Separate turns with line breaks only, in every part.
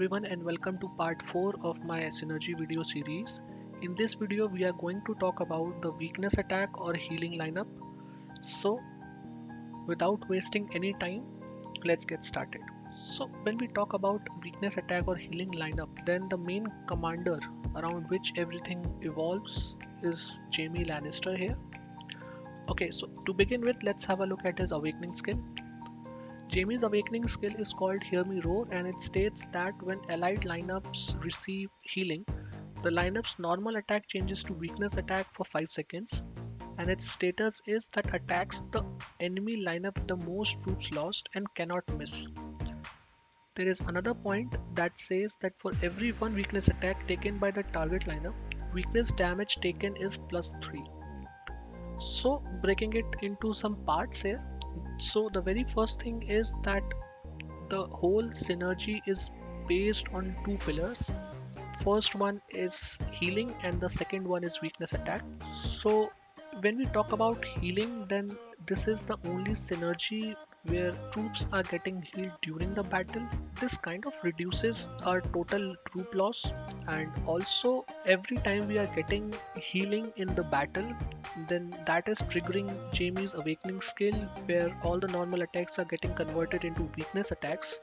everyone and welcome to part 4 of my Synergy video series. In this video we are going to talk about the weakness attack or healing lineup. So without wasting any time, let's get started. So when we talk about weakness attack or healing lineup, then the main commander around which everything evolves is Jaime Lannister here. Okay, so to begin with, let's have a look at his awakening skill. Jaime's awakening skill is called Hear Me Roar, and it states that when allied lineups receive healing, the lineup's normal attack changes to weakness attack for 5 seconds, and its status is that attacks the enemy lineup the most troops lost and cannot miss. There is another point that says that for every one weakness attack taken by the target lineup, weakness damage taken is plus 3. So breaking it into some parts here. So the very first thing is that the whole synergy is based on two pillars. First one is healing and the second one is weakness attack. So when we talk about healing, then this is the only synergy where troops are getting healed during the battle. This kind of reduces our total troop loss, and also every time we are getting healing in the battle, then that is triggering Jaime's awakening skill where all the normal attacks are getting converted into weakness attacks.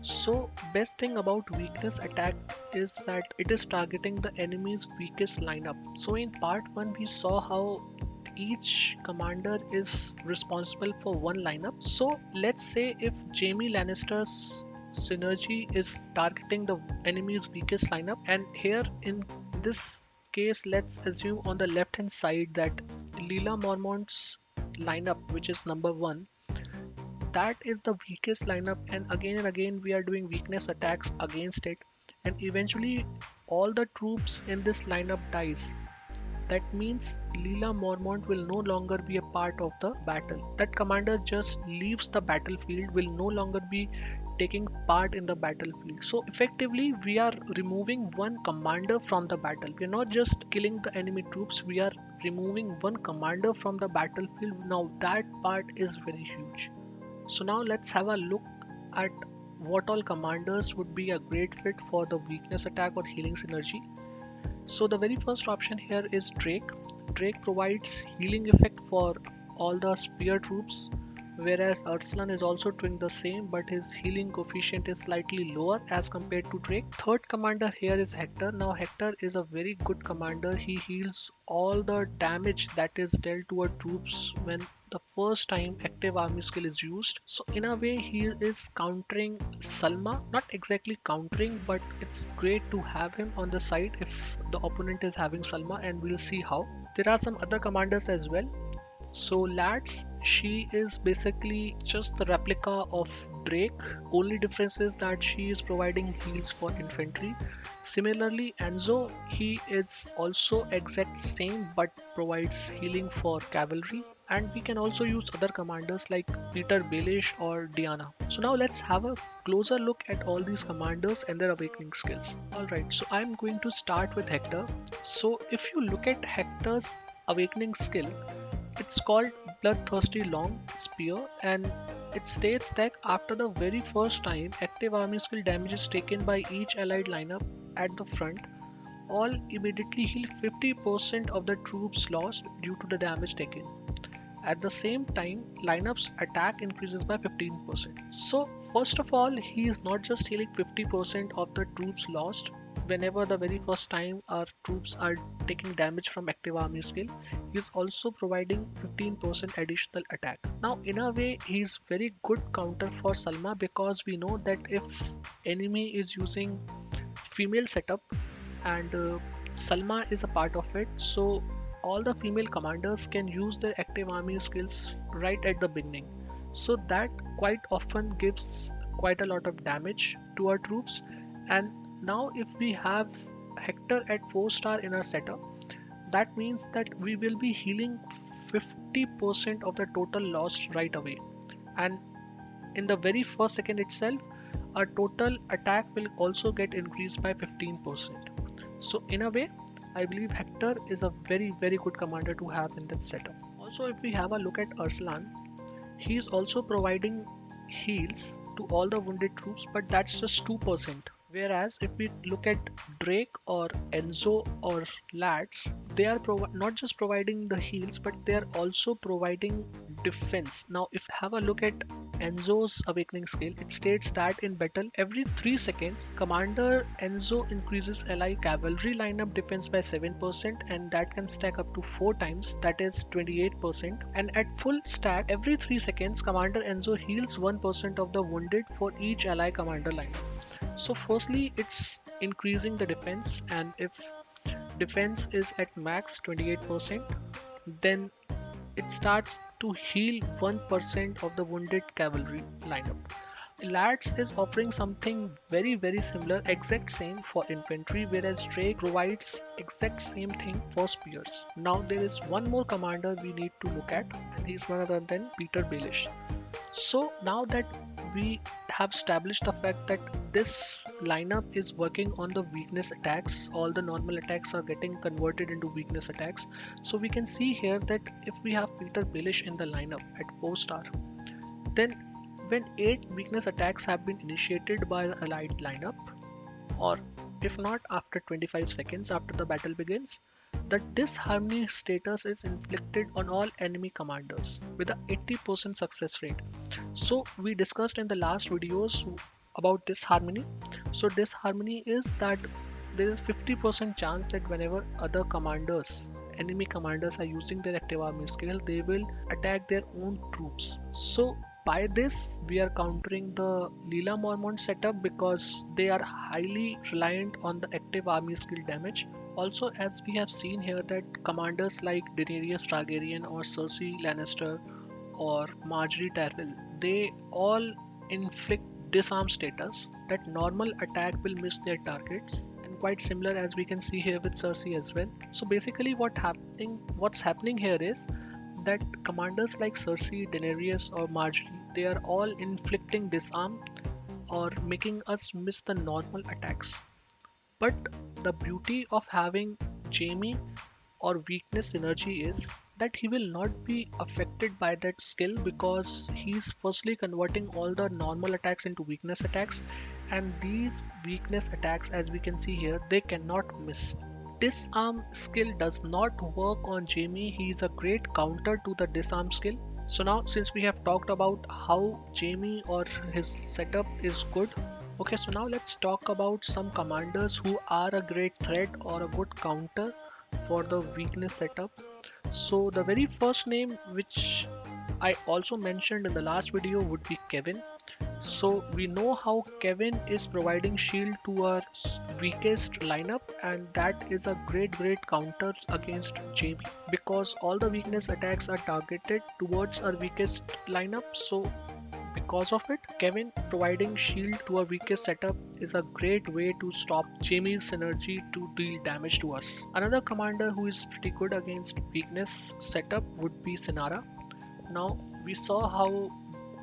So best thing about weakness attack is that it is targeting the enemy's weakest lineup. So in part 1 we saw how each commander is responsible for one lineup. So let's say if Jaime Lannister's synergy is targeting the enemy's weakest lineup, and here in this case let's assume on the left hand side that Lila Mormont's lineup, which is number 1, that is the weakest lineup, and again we are doing weakness attacks against it, and eventually all the troops in this lineup dies. That means Lila Mormont will no longer be a part of the battle. That commander just leaves the battlefield, will no longer be taking part in the battlefield. So effectively we are removing one commander from the battle. We are not just killing the enemy troops, we are removing one commander from the battlefield. Now that part is very huge. So now let's have a look at what all commanders would be a great fit for the weakness attack or healing synergy. So the very first option here is Drake. Drake provides healing effect for all the spear troops, whereas Arslan is also doing the same, but his healing coefficient is slightly lower as compared to Drake. Third commander here is Hector. Now Hector is a very good commander. He heals all the damage that is dealt to our troops when the first time active army skill is used. So in a way he is countering Salma, not exactly countering, but it's great to have him on the side if the opponent is having Salma, and we'll see how. There are some other commanders as well. So Lats, she is basically just the replica of Drake. Only difference is that she is providing heals for infantry. Similarly, Enzo, he is also exact same but provides healing for cavalry. And we can also use other commanders like Peter Baelish or Diana. So now let's have a closer look at all these commanders and their awakening skills. Alright, so I'm going to start with Hector. So if you look at Hector's awakening skill, it's called Bloodthirsty Long Spear, and it states that after the very first time active army skill damage is taken by each allied lineup at the front, all immediately heal 50% of the troops lost due to the damage taken. At the same time, lineup's attack increases by 15%. So first of all, he is not just healing 50% of the troops lost whenever the very first time our troops are taking damage from active army skill. He is also providing 15% additional attack. Now in a way he is very good counter for Salma, because we know that if enemy is using female setup and Salma is a part of it, so all the female commanders can use their active army skills right at the beginning. So that quite often gives quite a lot of damage to our troops. And now if we have Hector at 4-star in our setup, that means that we will be healing 50% of the total loss right away. And in the very first second itself, our total attack will also get increased by 15%. So in a way, I believe Hector is a very good commander to have in that setup. Also, if we have a look at Arslan, he is also providing heals to all the wounded troops, but that's just 2%, Whereas if we look at Drake or Enzo or Lats, they are not just providing the heals, but they are also providing defense. Now, if you have a look at Enzo's awakening skill, it states that in battle, every 3 seconds, Commander Enzo increases ally cavalry lineup defense by 7%, and that can stack up to 4 times, that is 28%. And at full stack, every 3 seconds, Commander Enzo heals 1% of the wounded for each ally commander lineup. So firstly, it's increasing the defense, and if defense is at max 28%, then it starts to heal 1% of the wounded cavalry lineup. Lats is offering something very similar, exact same for infantry, whereas Drake provides exact same thing for spears. Now there is one more commander we need to look at, and he's none other than Petyr Baelish. So now that we have established the fact that this lineup is working on the weakness attacks, all the normal attacks are getting converted into weakness attacks. So we can see here that if we have Petyr Baelish in the lineup at 4-star, then when 8 weakness attacks have been initiated by the allied lineup, or if not after 25 seconds after the battle begins, the disharmony status is inflicted on all enemy commanders with a 80% success rate. So we discussed in the last videos about disharmony. So disharmony is that there is 50% chance that whenever other commanders, enemy commanders are using their active army skill, they will attack their own troops. So by this we are countering the Leela Mormont setup because they are highly reliant on the active army skill damage. Also, as we have seen here, that commanders like Daenerys Targaryen or Cersei Lannister or Marjorie Tyrell, they all inflict disarm status that normal attack will miss their targets, and quite similar as we can see here with Cersei as well. So basically what's happening here is that commanders like Cersei, Daenerys or Marjorie, they are all inflicting disarm or making us miss the normal attacks. But the beauty of having Jaime or weakness synergy is that he will not be affected by that skill because he's firstly converting all the normal attacks into weakness attacks, and these weakness attacks, as we can see here, they cannot miss. Disarm skill does not work on Jaime. He is a great counter to the disarm skill. So now, since we have talked about how Jaime or his setup is good, okay, so now let's talk about some commanders who are a great threat or a good counter for the weakness setup. So the very first name, which I also mentioned in the last video, would be Kevin. So we know how Kevin is providing shield to our weakest lineup, and that is a great counter against Jaime because all the weakness attacks are targeted towards our weakest lineup. So because of it, Kevin providing shield to our weakest setup is a great way to stop Jaime's synergy to deal damage to us. Another commander who is pretty good against weakness setup would be Sinara. Now we saw how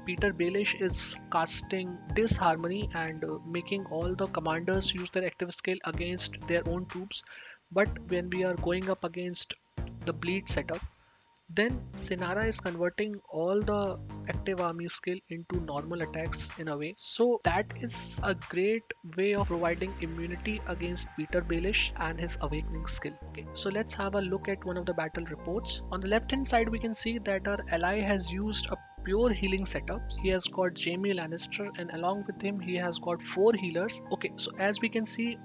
Petyr Baelish is casting disharmony and making all the commanders use their active skill against their own troops. But when we are going up against the bleed setup, then Sinara is converting all the active army skill into normal attacks in a way. So that is a great way of providing immunity against Petyr Baelish and his awakening skill. Okay, so let's have a look at one of the battle reports. On the left hand side, we can see that our ally has used a pure healing setup. He has got Jaime Lannister, and along with him he has got 4 healers. Okay, so as we can see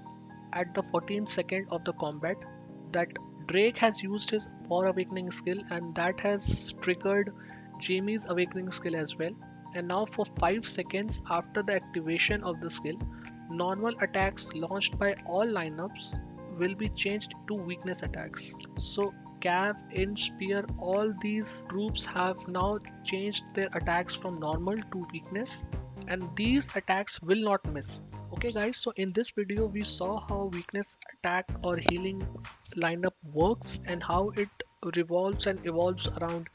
at the 14th second of the combat, that Drake has used his War Awakening skill, and that has triggered Jaime's Awakening skill as well. And now for 5 seconds after the activation of the skill, normal attacks launched by all lineups will be changed to weakness attacks. So Cav, Inch, Spear, all these groups have now changed their attacks from normal to weakness, and these attacks will not miss. Okay guys, so in this video we saw how weakness attack or healing lineup works and how it revolves and evolves around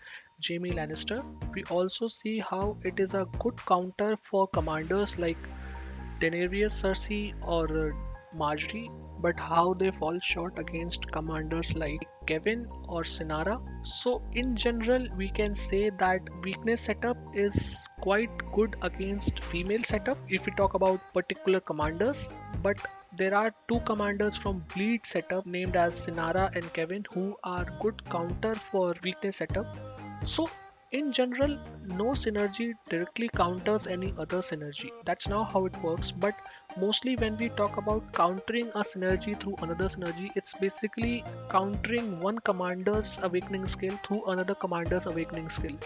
Jaime Lannister. We also see how it is a good counter for commanders like Daenerys, Cersei or Marjorie, but how they fall short against commanders like Kevin or Sinara. So in general we can say that weakness setup is quite good against female setup if we talk about particular commanders, but there are two commanders from bleed setup named as Sinara and Kevin who are good counter for weakness setup. So in general, no synergy directly counters any other synergy. That's now how it works. But mostly when we talk about countering a synergy through another synergy, it's basically countering one commander's awakening skill through another commander's awakening skill.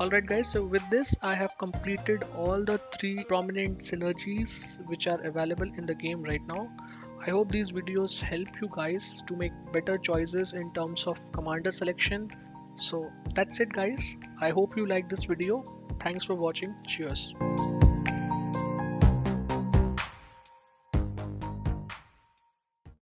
Alright guys, so with this I have completed all the three prominent synergies which are available in the game right now. I hope these videos help you guys to make better choices in terms of commander selection. So that's it guys. I hope you like this video. Thanks for watching. Cheers.